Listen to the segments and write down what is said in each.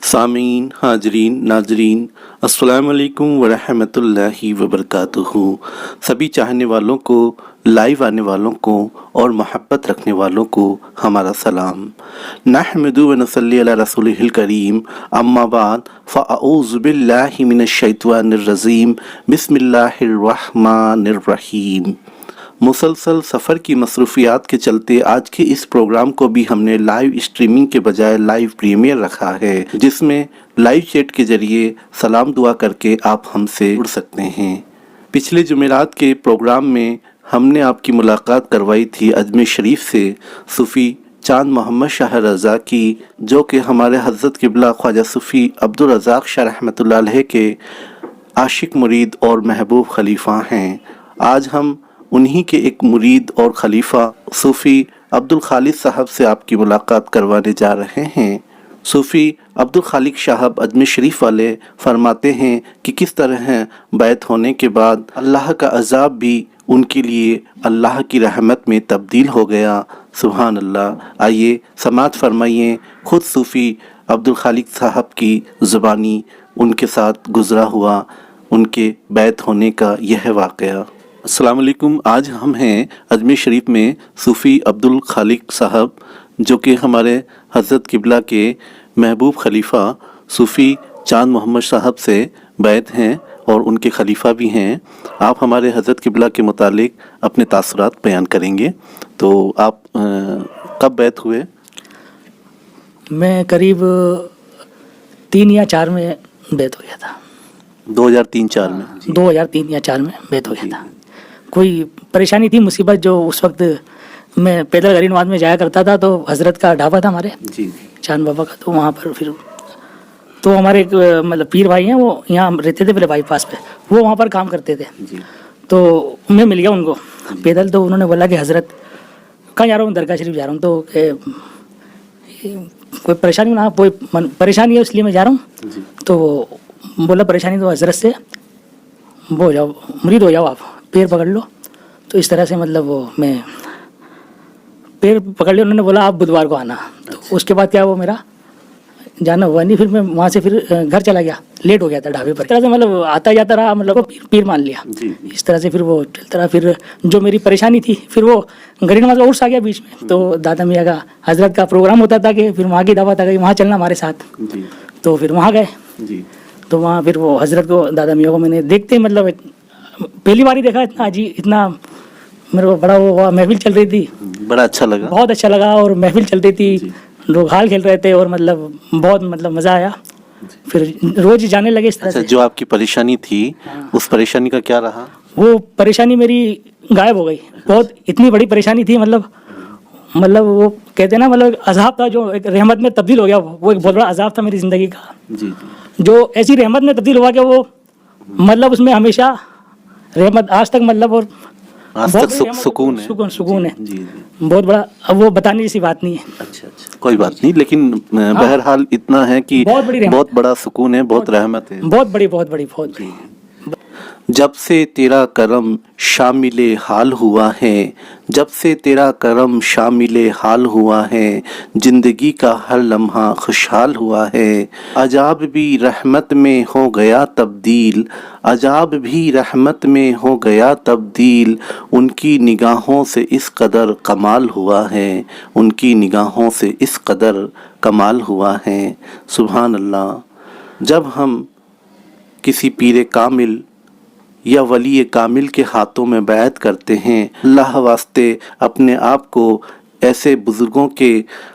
सामीन, हाजरीन, नाजरीन, अस्सलाम वालेकुम वरहमतुल्लाहि वबरकातुहू। सभी चाहने वालों को, लाइव आने वालों को और मोहब्बत रखने वालों को हमारा सलाम। नहमदु व नसल्ली अला रसूलिहिल करीम, अम्मा बाद फ़अऊज़ु बिल्लाहि मिनश शैतानिर रजीम, बिस्मिल्लाहिर रहमानिर रहीम। मुसलसल सफ़र की मसरूफियात के चलते आज के इस प्रोग्राम को भी हमने लाइव स्ट्रीमिंग के बजाय लाइव प्रीमियर रखा है, जिसमें लाइव चैट के ज़रिए सलाम दुआ करके आप हमसे जुड़ सकते हैं। पिछले जुमेरात के प्रोग्राम में हमने आपकी मुलाकात करवाई थी अजमेर शरीफ से सूफ़ी चांद मोहम्मद शाह रज़ा की, जो कि हमारे हज़रत क़िबला ख्वाजा सूफ़ी अब्दुल रज़ाक़ शाह रहमतुल्लाह अलैह के आशिक मुरीद और महबूब खलीफा हैं। आज हम उन्हीं के एक मुरीद और खलीफा सूफ़ी अब्दुल खालिक साहब से आपकी मुलाकात करवाने जा रहे हैं। सूफ़ी अब्दुल खालिक साहब अजमेर शरीफ वाले फरमाते हैं कि किस तरह बैत होने के बाद अल्लाह का अज़ाब भी उनके लिए अल्लाह की रहमत में तब्दील हो गया। सुभान अल्लाह। आइए समाअत फरमाइए खुद सूफ़ी अब्दुल खालिक साहब की ज़ुबानी उनके साथ गुज़रा हुआ उनके बैत होने का यह वाक़या। अस्सलाम वालेकुम। आज हम हैं अजमेर शरीफ में सूफ़ी अब्दुल खालिक साहब, जो कि हमारे हज़रत क़िबला के महबूब खलीफा सूफ़ी चांद मोहम्मद साहब से बैत हैं और उनके खलीफा भी हैं। आप हमारे हज़रत क़िबला के मुतालिक अपने तासुरात बयान करेंगे। तो आप कब बैत हुए? मैं करीब 3 या 4 में बैत हो गया था। 2003-4 में? 2003 या 4 में बैत हो गया था। कोई परेशानी थी, मुसीबत, जो उस वक्त मैं पैदल गरीब नवाज में जाया करता था, तो हज़रत का ढाबा था हमारे जी चांद बाबा का, तो वहाँ पर फिर तो हमारे एक मतलब पीर भाई हैं, वो यहाँ रहते थे पहले बाईपास पे, वो वहाँ पर काम करते थे जी। तो मैं मिल गया उनको पैदल। तो उन्होंने बोला कि हज़रत कहाँ जा रहा हूँ? दरगाह शरीफ जा रहा हूँ। तो कोई परेशानी ना, कोई परेशानी है इसलिए मैं जा रहा हूँ। तो बोला परेशानी तो हज़रत से वो हो जाओ, मुरीद हो जाओ, आप पैर पकड़ लो। तो इस तरह से मतलब वो मैं पैर पकड़ लिया। उन्होंने बोला आप बुधवार को आना। तो उसके बाद क्या वो मेरा जाना हुआ नहीं। फिर मैं वहाँ से फिर घर चला गया, लेट हो गया था ढाबे पर। इस तरह से मतलब आता जाता रहा, मतलब पीर मान लिया इस तरह से। फिर वो चलता रहा। फिर जो मेरी परेशानी थी, फिर वो गरीब नवाज का उर्स आ गया बीच में। तो दादा मियाँ का हज़रत का प्रोग्राम होता था कि फिर वहाँ की दावत आ गई, वहाँ चलना हमारे साथ। तो फिर वहाँ गए। तो वहाँ फिर वो हज़रत को, दादा मियाँ को मैंने देखते ही मतलब पहली बार ही देखा, इतना अजीब, इतना मेरे को बड़ा वो महफिल चल रही थी, बड़ा अच्छा लगा, बहुत अच्छा लगा। और महफिल चल रही थी, लोग हाल खेल रहे थे और मतलब बहुत मतलब मज़ा आया। फिर रोज़ जाने लगे इस तरह से। जो आपकी परेशानी थी, उस परेशानी का क्या रहा? वो परेशानी मेरी गायब हो गई। बहुत इतनी बड़ी परेशानी थी, मतलब वो कहते हैं ना, मतलब अज़ाब था जो एक रहमत में तब्दील हो गया। वो एक बहुत बड़ा अज़ाब था मेरी ज़िंदगी का, जो ऐसी रहमत में तब्दील हुआ कि वो मतलब उसमें हमेशा रहमत आज तक, मतलब और आज तक सुकून है। सुकून है बहुत बड़ा। अब वो बताने जैसी बात नहीं है। अच्छा, कोई बात नहीं, लेकिन बहरहाल इतना है कि बहुत बड़ा सुकून है, बहुत रहमत है, बहुत बड़ी। जब से तेरा करम शामिले हाल हुआ है, जब से तेरा करम शामिले हाल हुआ है, जिंदगी का हर लम्हा खुशहाल हुआ है। अजाब भी रहमत में हो गया तब्दील, अजाब भी रहमत में हो गया तब्दील। उनकी निगाहों से इस कदर कमाल हुआ है, उनकी निगाहों से इस कदर कमाल हुआ है। सुभान अल्लाह। जब हम किसी पीर कामिल या वली कामिल के हाथों में बैत करते हैं, अल्लाह वास्ते अपने आप को ऐसे बुज़ुर्गों के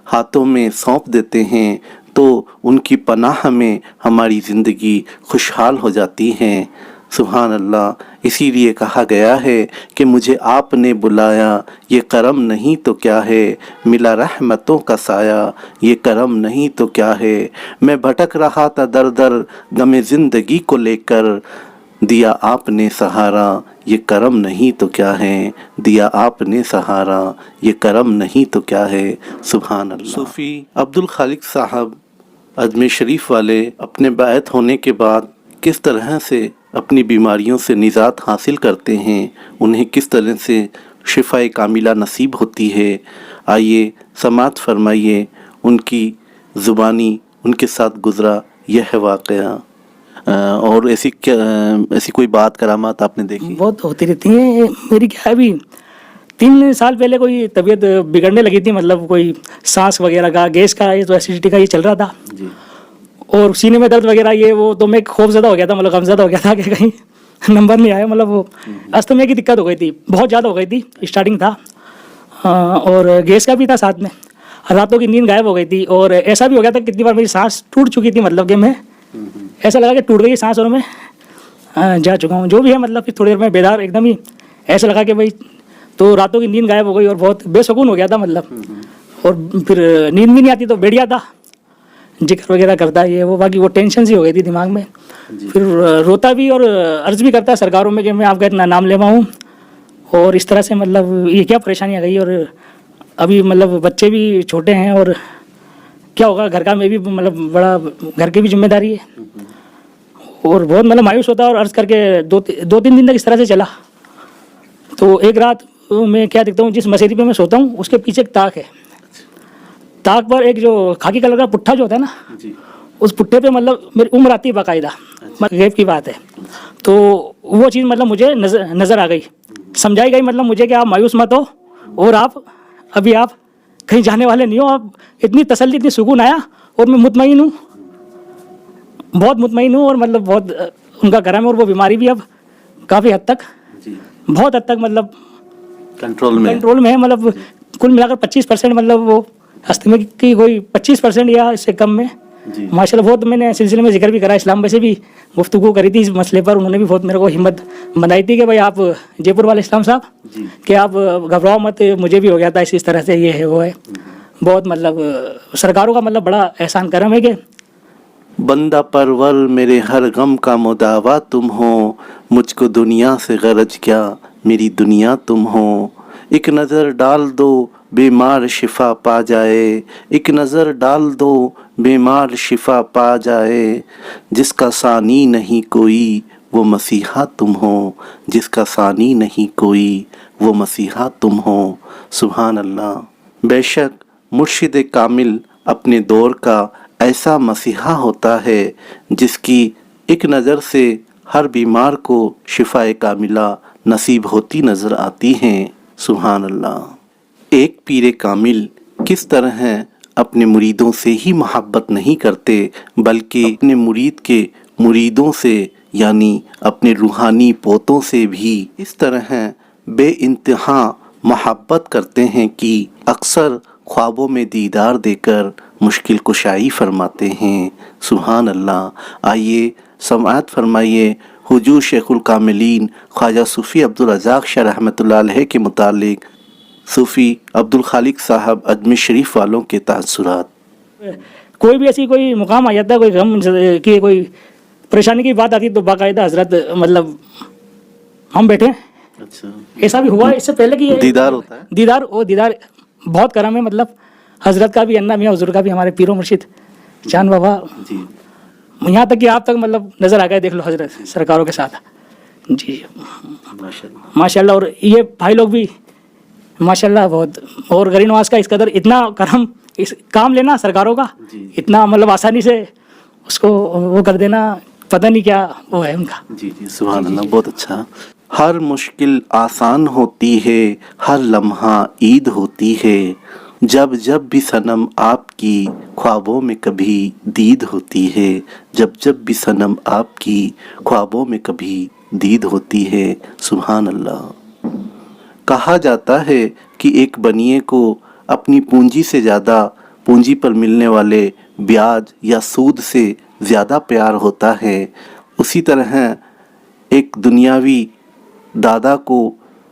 हाथों में सौंप देते हैं, तो उनकी पनाह में हमारी ज़िंदगी खुशहाल हो जाती है। سبحان اللہ. اسی لیے کہا گیا ہے کہ مجھے آپ نے بلایا، یہ کرم نہیں تو کیا ہے، ملا رحمتوں کا سایہ، یہ کرم نہیں تو کیا ہے. میں بھٹک رہا تھا در در غم زندگی کو لے کر، دیا آپ نے سہارا، یہ کرم نہیں تو کیا ہے، دیا آپ نے سہارا، یہ کرم نہیں تو کیا ہے. سبحان اللہ. صوفی عبدالخالق صاحب اجمیر شریف والے اپنے بیعت ہونے کے بعد کس طرح سے اپنی بیماریوں سے نجات حاصل کرتے ہیں، انہیں کس طرح سے شفائے کاملہ نصیب ہوتی ہے، آئیے سماعت فرمائیے. ان کی زبانی ان کے ساتھ گزرا یہ ہے واقعہ. اور ایسی کوئی بات کرامات آپ نے دیکھی؟ بہت ہوتی رہتی ہیں. میری کیا ہے، ابھی 3 سال پہلے کوئی طبیعت بگڑنے لگی تھی، مطلب کوئی سانس وغیرہ کا، گیس کا، یہ تو ایسیڈیٹی کا یہ چل رہا تھا. جی. اور سینے میں درد وغیرہ یہ وہ، تو میں خوف زدہ ہو گیا تھا، مطلب غمزدہ ہو گیا تھا کہ کہیں نمبر نہیں آیا. مطلب وہ استھما کی دقت ہو گئی تھی، بہت زیادہ ہو گئی تھی، اسٹارٹنگ تھا. اور گیس کا بھی تھا ساتھ میں. راتوں کی نیند غائب ہو گئی تھی. اور ایسا بھی ہو گیا تھا کتنی بار میری سانس ٹوٹ چکی تھی، مطلب کہ میں ایسا لگا کہ ٹوٹ گئی سانس اور میں جا چکا ہوں. جو بھی ہے مطلب پھر تھوڑی دیر میں بیدار ایک دم ہی ایسا لگا کہ بھائی، تو راتوں کی نیند غائب ہو گئی اور بہت بے سکون ہو گیا تھا مطلب. اور پھر نیند بھی نہیں آتی تو بیٹھ گیا تھا، ذکر وغیرہ کرتا ہے یہ وہ، باقی وہ ٹینشن سی ہو گئی تھی دماغ میں. پھر روتا بھی اور عرض بھی کرتا ہے سرکاروں میں کہ میں آپ کا اتنا نام لیوا ہوں، اور اس طرح سے مطلب یہ کیا پریشانی آ گئی. اور ابھی مطلب بچے بھی چھوٹے ہیں، اور کیا ہوگا گھر کا، میں بھی مطلب بڑا گھر کی بھی ذمہ داری ہے. اور بہت مطلب مایوس ہوتا ہے. اور عرض کر کے 2-3 دن تک اس طرح سے چلا. تو ایک رات میں کیا دیکھتا ہوں، جس مسیری پہ میں سوتا ہوں اس کے پیچھے ایک تاک ہے. تاک پر ایک جو خاکی کلر کا پٹھا جو ہوتا ہے نا، اس پٹھے پہ مطلب میری عمر آتی ہے باقاعدہ، غیب کی بات ہے. تو وہ چیز مطلب مجھے نظر آ گئی، سمجھائی گئی مطلب مجھے کہ آپ مایوس مت ہو، اور آپ ابھی آپ کہیں جانے والے نہیں ہو. آپ اتنی تسلی، اتنی سکون آیا. اور میں مطمئن ہوں، بہت مطمئن ہوں. اور مطلب بہت ان کا کرم ہے. اور وہ بیماری بھی اب کافی حد تک، بہت حد تک مطلب کنٹرول میں ہے. مطلب کل ملا کر 25% مطلب وہ استھما کی کوئی 25% یا اس سے کم میں ماشاء اللہ. بہت میں نے سلسلے میں ذکر بھی کرا، اسلام بھائی سے بھی گفتگو کری تھی اس مسئلے پر. انہوں نے بھی بہت میرے کو ہمت بنائی تھی کہ بھائی آپ جے پور والے اسلام صاحب کہ آپ گھبراؤ مت، مجھے بھی ہو گیا تھا اس طرح سے، یہ ہے وہ ہے. بہت مطلب سرکاروں کا مطلب بڑا احسان کرم ہے کہ بندہ پرور میرے ہر غم کا مداوا تم ہو، مجھ کو دنیا سے غرض کیا، میری دنیا تم ہو. ایک نظر ڈال دو بیمار شفا پا جائے، ایک نظر ڈال دو بیمار شفا پا جائے. جس کا ثانی نہیں کوئی وہ مسیحا تم ہو، جس کا ثانی نہیں کوئی وہ مسیحا تم ہو. سبحان اللہ. بے شک مرشد کامل اپنے دور کا ایسا مسیحا ہوتا ہے جس کی ایک نظر سے ہر بیمار کو شفائے کاملہ نصیب ہوتی نظر آتی ہیں. سبحان اللہ. ایک پیر کامل کس طرح اپنے مریدوں سے ہی محبت نہیں کرتے بلکہ اپنے مرید کے مریدوں سے یعنی اپنے روحانی پوتوں سے بھی اس طرح بے انتہا محبت کرتے ہیں کہ اکثر خوابوں میں دیدار دے کر مشکل کشائی فرماتے ہیں. سبحان اللہ. آئیے سماعت فرمائیے حضور شیخ الکاملین خواجہ صوفی عبدالرزاق شاہ رحمۃ اللہ علیہ کے متعلق صوفی عبدالخالق صاحب اجمیر شریف والوں کے تاثرات. کوئی بھی ایسی کوئی مقام آ جاتا ہے، کوئی غم کی کوئی پریشانی کی بات آتی ہے تو باقاعدہ حضرت مطلب ہم بیٹھے. اچھا. ایسا بھی ہوا ہے اس سے پہلے کہ دیدار ہوتا ہے. دیدار بہت کرم ہے. مطلب حضرت کا بھی، انا میاں حضور کا بھی، ہمارے پیر و مرشد چاند بابا، جی. یہاں تک کہ آپ تک مطلب نظر آ گئے، دیکھ لو حضرت سرکاروں کے ساتھ. جی ماشاء اللہ. اور یہ بھائی لوگ بھی ماشاء اللہ بہت. اور غریب نواز کا اس قدر اتنا کرم، اس کام لینا سرکاروں کا اتنا مطلب آسانی سے اس کو وہ کر دینا، پتہ نہیں کیا وہ ہے ان کا. جی سبحان اللہ. بہت اچھا. ہر مشکل آسان ہوتی ہے، ہر لمحہ عید ہوتی ہے، جب جب بھی صنم آپ کی خوابوں میں کبھی دید ہوتی ہے، جب جب بھی صنم آپ کی خوابوں میں کبھی دید ہوتی ہے. سبحان اللہ. کہا جاتا ہے کہ ایک بنیے کو اپنی پونجی سے زیادہ پونجی پر ملنے والے بیاج یا سود سے زیادہ پیار ہوتا ہے. اسی طرح एक दुनियावी दादा को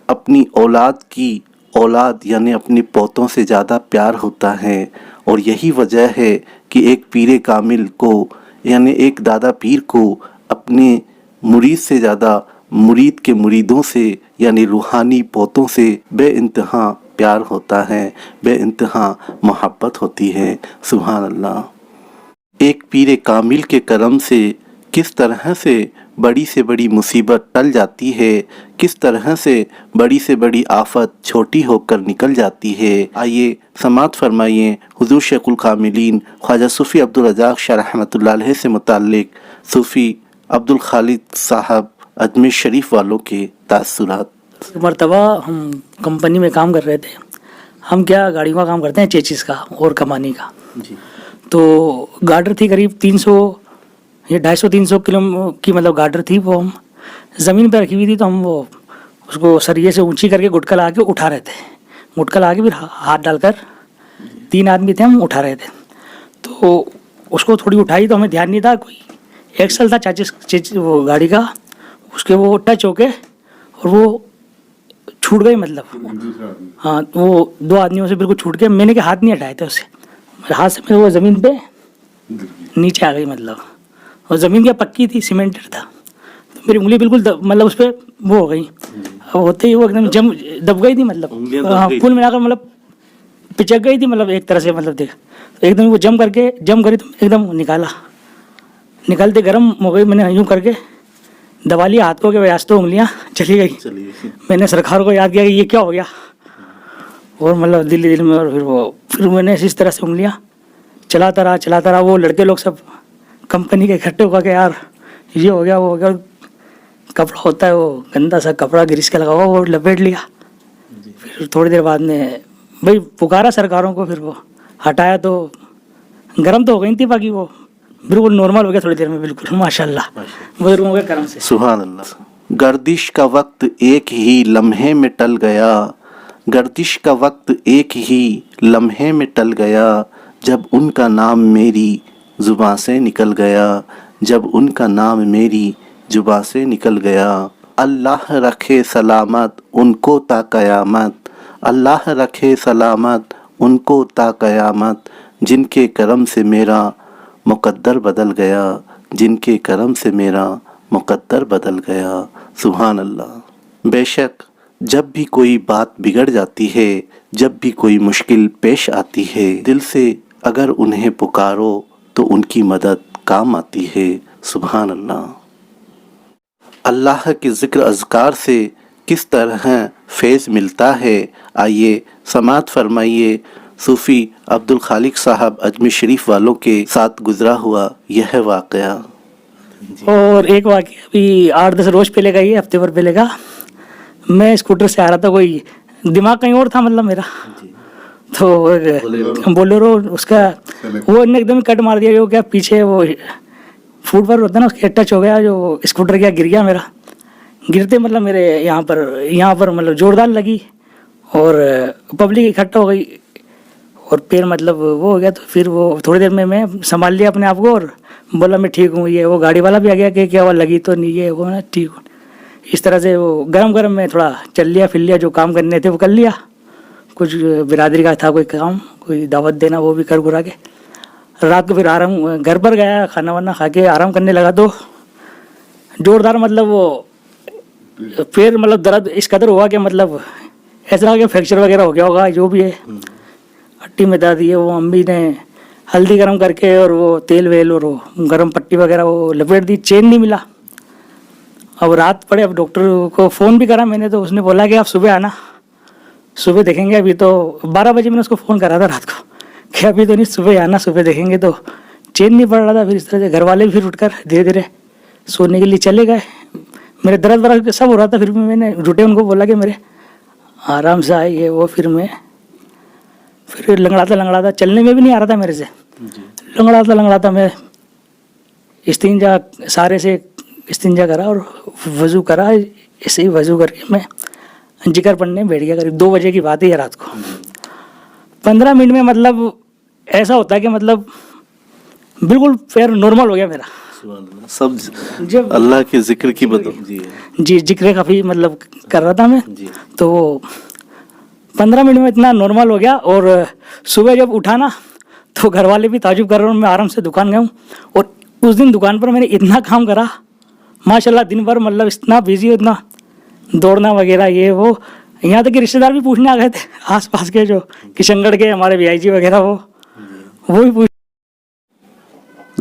अपनी औलाद की औलाद यानी अपने पोतों से ज़्यादा प्यार होता है, और यही वजह है कि एक पीर कामिल को यानी एक दादा पीर को अपने मुरीद से ज़्यादा मुरीद के मुरीदों से यानी रूहानी पोतों से बेइंतहा प्यार होता है, बेइंतहा मोहब्बत होती है। सुभान अल्लाह। एक पीर कामिल के करम से किस तरह से बड़ी मुसीबत टल जाती है, किस तरह से बड़ी आफत छोटी होकर निकल जाती है। आइए समाअत फरमाइए हुजूर शेखुल कामिलीन ख्वाजा सूफ़ी अब्दुल रज़ाक़ शाह रहमतुल्लाह अलैह से मुताल्लिक़ सूफ़ी अब्दुल खालिद साहब अजमेर शरीफ वालों के तासुरात। मरतबा हम कंपनी में काम कर रहे थे। हम क्या गाड़ियों का काम करते हैं, चेचिस का और कमानी का। तो गार्डर थी करीब 250-300 किलो की मतलब गार्डर थी। वो हम ज़मीन पर रखी हुई थी, तो हम वो उसको सरिये से ऊंची करके गुटका लगा के उठा रहे थे। गुटका लगा के फिर हाथ डालकर 3 आदमी थे, हम उठा रहे थे। तो उसको थोड़ी उठाई तो हमें ध्यान नहीं था, कोई एक्सल था चेचिस वो गाड़ी का, उसके वो टच होके और वो छूट गई मतलब। हाँ, वो 2 आदमियों से बिल्कुल छूट के, मैंने के हाथ नहीं हटाए थे उससे, मेरे हाथ से वो ज़मीन पे नीचे आ गई मतलब। और ज़मीन क्या पक्की थी, सीमेंटेड था, तो मेरी उंगली बिल्कुल मतलब उस पर वो हो गई। अब होते ही वो एकदम जम दब गई थी मतलब। हाँ, कुल मिलाकर मतलब पिचक गई थी मतलब एक तरह से मतलब। देख एकदम वो जम करी तो एकदम निकालते गर्म हो गई। मैंने यूँ करके दबा लिया हाथ को कि व्यास तो उंगलियाँ चली गई। मैंने सरकार को याद किया कि ये क्या हो गया, और मतलब दिल में। और फिर मैंने इस तरह से उंगलियाँ चलाता रहा। वो लड़के लोग सब कंपनी के इकट्ठे होकर के यार ये हो गया वो हो गया। कपड़ा होता है वो गंदा सा कपड़ा ग्रीस का लगा हुआ, वो लपेट लिया। फिर थोड़ी देर बाद में भाई पुकारा सरकारों को, फिर वो हटाया तो गर्म तो हो गई थी, बाकी वो बिल्कुल नॉर्मल हो गया थोड़ी देर में बिल्कुल। माशाल्लाह बुजुर्गों के करम से। सुभान अल्लाह। गर्दिश का वक्त एक ही लम्हे में टल गया, गर्दिश का वक्त एक ही लम्हे में टल गया, जब उनका नाम मेरी ज़ुबां से निकल गया, जब उनका नाम मेरी ज़ुबां से निकल गया। अल्लाह रखे सलामत उनको ता क़यामत, अल्लाह रखे सलामत उनको ता क़यामत, जिनके करम से मेरा मुक़द्दर बदल गया, जिनके करम से मेरा मुक़द्दर बदल गया। सुभान अल्लाह। बेशक जब भी कोई बात बिगड़ जाती है, जब भी कोई मुश्किल पेश आती है, दिल से अगर उन्हें पुकारो तो उनकी मदद काम आती है। सुभान अल्लाह। अल्लाह के ज़िक्र अज़कार से किस तरह फैज़ मिलता है, आइए समाअत फरमाइए सूफ़ी अब्दुल खालिक साहब अजमेर शरीफ वालों के साथ गुज़रा हुआ यह वाक़या। और एक वाक़या अभी 8-10 रोज़ पहले का, ये हफ्ते भर पहले का। मैं स्कूटर से आ रहा था, कोई दिमाग कहीं और था मतलब मेरा। तो बोलेरो उसका वो ने एकदम कट मार दिया, जो क्या पीछे वो फूट पर होता है ना, उसके टच हो गया, जो स्कूटर क्या गिर गया मेरा। गिरते मतलब मेरे यहाँ पर मतलब जोरदार लगी, और पब्लिक इकट्ठा हो गई, और पैर मतलब वो हो गया। तो फिर वो थोड़ी देर में मैं संभाल लिया अपने आप को, और बोला मैं ठीक हूँ। ये वो गाड़ी वाला भी आ गया कि क्या हुआ, लगी तो नहीं है, वो मैं ठीक हूँ। इस तरह से वो गरम में थोड़ा चल लिया फिर लिया, जो काम करने थे वो कर लिया। कुछ बिरादरी का था कोई काम, कोई दावत देना, वो भी कर गुरा के रात को फिर आराम घर पर गया, खाना वाना खा के आराम करने लगा। तो जोरदार मतलब वो पैर मतलब दर्द इस कदर हुआ कि मतलब ऐसा लगा कि फ्रैक्चर वगैरह हो गया होगा, जो भी है हड्डी में दर्द। ये वो अम्मी ने हल्दी गर्म करके और वो तेल वेल और वो गर्म पट्टी वगैरह वो लपेट दी, चैन नहीं मिला। अब रात पड़े, अब डॉक्टर को फ़ोन भी करा मैंने, तो उसने बोला कि आप सुबह आना, सुबह देखेंगे। अभी तो 12 बजे मैंने उसको फ़ोन करा था रात को कि अभी तो नहीं, सुबह आना, सुबह देखेंगे। तो चैन नहीं पड़ रहा था। फिर इस तरह से घर वाले भी फिर उठकर धीरे धीरे सोने के लिए चले गए। मेरे दर्द वर्द सब हो रहा था, फिर भी मैंने झूठे उनको बोला कि मेरे आराम से आए ये वो। फिर लंगड़ाता चलने में भी नहीं आ रहा था मेरे से, लंगड़ाता मैं इस्तिंजा सारे से इस्तिंजा करा और वज़ू करा। ऐसे ही वज़ू करके मैं जिक्र पढ़ने बैठ गया। करीब 2 बजे की बात है, रात को 15 मिनट में मतलब ऐसा होता है कि मतलब बिल्कुल पैर नॉर्मल हो गया मेरा। سب جب اللہ کے ذکر کی بدولت جی جی ذکر کافی مطلب کر رہا تھا میں، جی تو وہ 15 منٹ میں اتنا نارمل ہو گیا. اور صبح جب اٹھا نا تو گھر والے بھی تعجب کر رہے ہیں. میں آرام سے دکان گیا ہوں، اور اس دن دکان پر میں نے اتنا کام کرا ماشاء اللہ. دن بھر مطلب اتنا بزی، اتنا دوڑنا وغیرہ یہ وہ. یہاں تک کہ رشتے دار بھی پوچھنے آ گئے تھے آس پاس کے، جو کشن گڑھ کے ہمارے VI جی وغیرہ، وہ بھی پوچھ.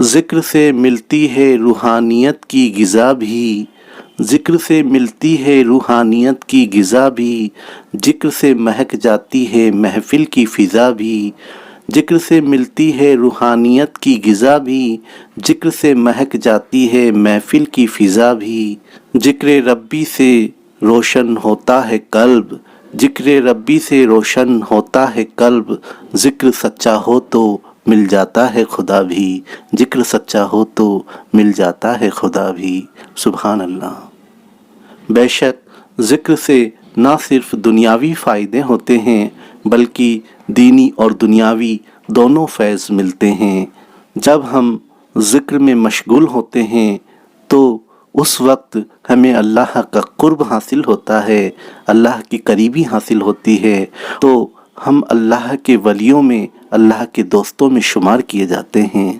ذکر سے ملتی ہے روحانیت کی غذا بھی، ذکر سے ملتی ہے روحانیت کی غذا بھی، ذکر سے مہک جاتی ہے محفل کی فضا بھی، ذکر سے ملتی ہے روحانیت کی غذا بھی، ذکر سے مہک جاتی ہے محفل کی فضا بھی، ذکر ربی سے روشن ہوتا ہے قلب، ذکر ربی سے روشن ہوتا ہے قلب، ذکر سچا ہو تو مل جاتا ہے خدا بھی، ذکر سچا ہو تو مل جاتا ہے خدا بھی. سبحان اللہ. بے شک ذکر سے نہ صرف دنیاوی فائدے ہوتے ہیں بلکہ دینی اور دنیاوی دونوں فیض ملتے ہیں. جب ہم ذکر میں مشغول ہوتے ہیں تو اس وقت ہمیں اللہ کا قرب حاصل ہوتا ہے، اللہ کی قریبی حاصل ہوتی ہے، تو ہم اللہ کے ولیوں میں، اللہ کے دوستوں میں شمار کیے جاتے ہیں.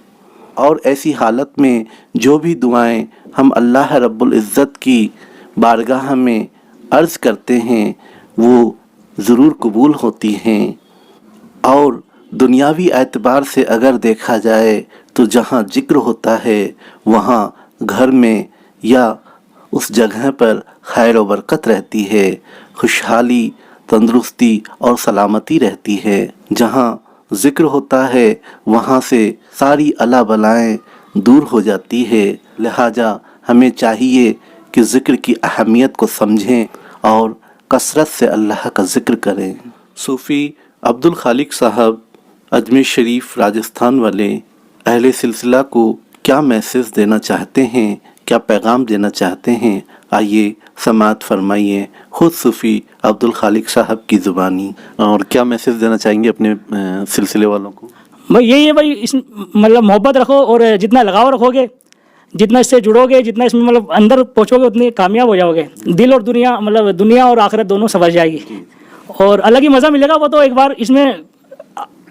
اور ایسی حالت میں جو بھی دعائیں ہم اللہ رب العزت کی بارگاہ میں عرض کرتے ہیں وہ ضرور قبول ہوتی ہیں. اور دنیاوی اعتبار سے اگر دیکھا جائے تو جہاں ذکر ہوتا ہے وہاں گھر میں یا اس جگہ پر خیر و برکت رہتی ہے، خوشحالی، تندرستی اور سلامتی رہتی ہے. جہاں ذکر ہوتا ہے وہاں سے ساری الا بلائیں دور ہو جاتی ہے. لہٰذا ہمیں چاہیے کہ ذکر کی اہمیت کو سمجھیں اور کثرت سے اللہ کا ذکر کریں. صوفی عبد الخالق صاحب اجمیر شریف راجستھان والے اہل سلسلہ کو کیا میسیج دینا چاہتے ہیں، کیا پیغام دینا چاہتے ہیں، آئیے سماعت فرمائیے خود صوفی عبد الخالق صاحب کی زبانی. اور کیا میسیج دینا چاہیں گے اپنے سلسلے والوں کو؟ بھائی یہی ہے بھائی، اس مطلب محبت رکھو، اور جتنا لگاؤ رکھو گے، جتنا اس سے جڑو گے، جتنا اس میں مطلب اندر پہنچو گے، اتنے کامیاب ہو جاؤ گے. دل اور دنیا، مطلب دنیا اور آخرت دونوں سنور جائے گی، اور الگ ہی مزہ ملے گا. وہ تو ایک بار اس میں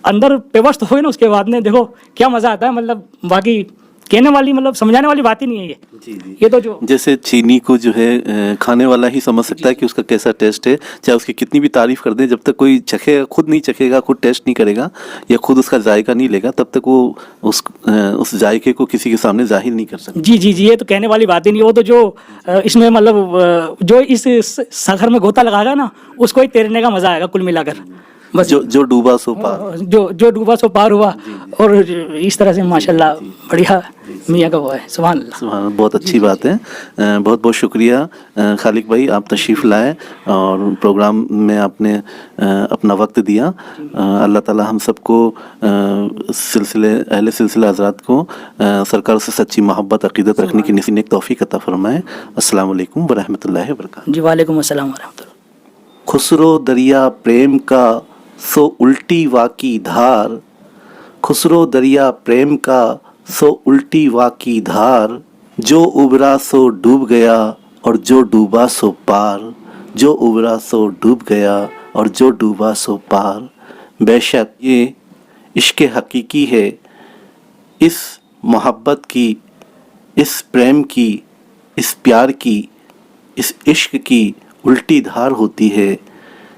اندر پیوست ہوئے نا، اس کے بعد میں دیکھو کیا مزہ آتا ہے. مطلب باقی کہنے والی، مطلب سمجھانے والی بات ہی نہیں ہے یہ تو جو جیسے چینی کو جو ہے کھانے والا ہی سمجھ سکتا ہے کہ اس کا کیسا ٹیسٹ ہے، چاہے اس کی کتنی بھی تعریف کر دیں، جب تک کوئی چکھے، خود نہیں چکھے گا، خود ٹیسٹ نہیں کرے گا یا خود اس کا ذائقہ نہیں لے گا، تب تک وہ اس ذائقے کو کسی کے سامنے ظاہر نہیں کر سکتا. جی یہ تو کہنے والی بات ہی نہیں. وہ تو جو اس میں مطلب جو اس ساغر میں گوتا لگا گا نا، اس کو ہی تیرنے کا مزہ آئے گا کل ملا کر. بس جو ڈوبا سو پار، جو ڈوبا سو پار ہوا. اور اس طرح سے ماشاءاللہ بڑھیا میاں کا وہ ہے. سبحان اللہ. سبحان اللہ، بہت اچھی بات ہے. بہت بہت شکریہ خالق بھائی، آپ تشریف لائے اور پروگرام میں آپ نے اپنا وقت دیا. اللہ تعالی ہم سب کو اہل سلسلہ حضرات کو سرکار سے سچی محبت عقیدت رکھنے کی نیک توفیق عطا فرمائے. السلام علیکم ورحمۃ اللہ وبرکاتہ. جی وعلیکم السلام ورحمۃ اللہ. خسرو دریا پریم کا سو الٹی واکی دھار، خسرو دریا پریم کا سو الٹی واکی دھار، جو ابرا سو ڈوب گیا اور جو ڈوبا سو پار، جو ابرا سو ڈوب گیا اور جو ڈوبا سو پار. بے شک یہ عشق حقیقی ہے. اس محبت کی، اس پریم کی، اس پیار کی، اس عشق کی الٹی دھار ہوتی ہے.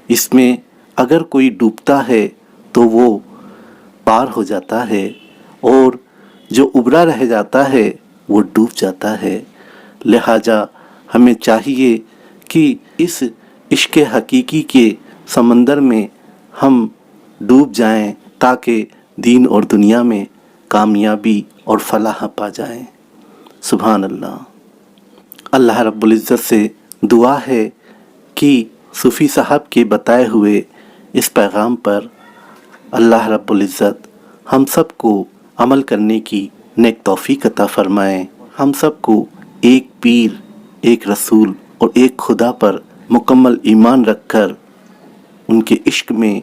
اس میں اگر کوئی ڈوبتا ہے تو وہ پار ہو جاتا ہے، اور جو ابھرا رہ جاتا ہے وہ ڈوب جاتا ہے. لہٰذا ہمیں چاہیے کہ اس عشق حقیقی کے سمندر میں ہم ڈوب جائیں تاکہ دین اور دنیا میں کامیابی اور فلاح پا جائیں. سبحان اللہ. اللہ رب العزت سے دعا ہے کہ صوفی صاحب کے بتائے ہوئے اس پیغام پر اللہ رب العزت ہم سب کو عمل کرنے کی نیک توفیق عطا فرمائے. ہم سب کو ایک پیر، ایک رسول اور ایک خدا پر مکمل ایمان رکھ کر ان کے عشق میں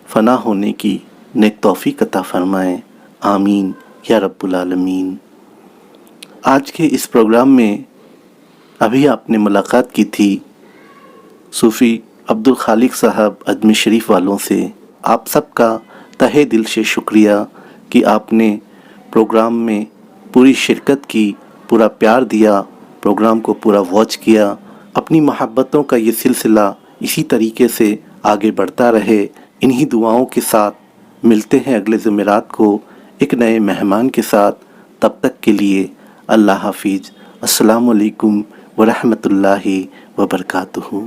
فنا ہونے کی نیک توفیق عطا فرمائے. آمین یا رب العالمین. आज के इस प्रोग्राम में अभी आपने मुलाकात की थी सूफ़ी अब्दुल खालिक साहब अजमेर शरीफ वालों से। आप सबका तहे दिल से शुक्रिया कि आपने प्रोग्राम में पूरी शिरकत की, पूरा प्यार दिया, प्रोग्राम को पूरा वॉच किया। अपनी मोहब्बतों का ये सिलसिला इसी तरीके से आगे बढ़ता रहे। इन्हीं दुआओं के साथ मिलते हैं अगले जुमेरात को एक नए मेहमान के साथ। तब तक के लिए अल्लाह हाफिज़। अस्सलामु अलैकुम व रहमतुल्लाहि व बरकातुहू।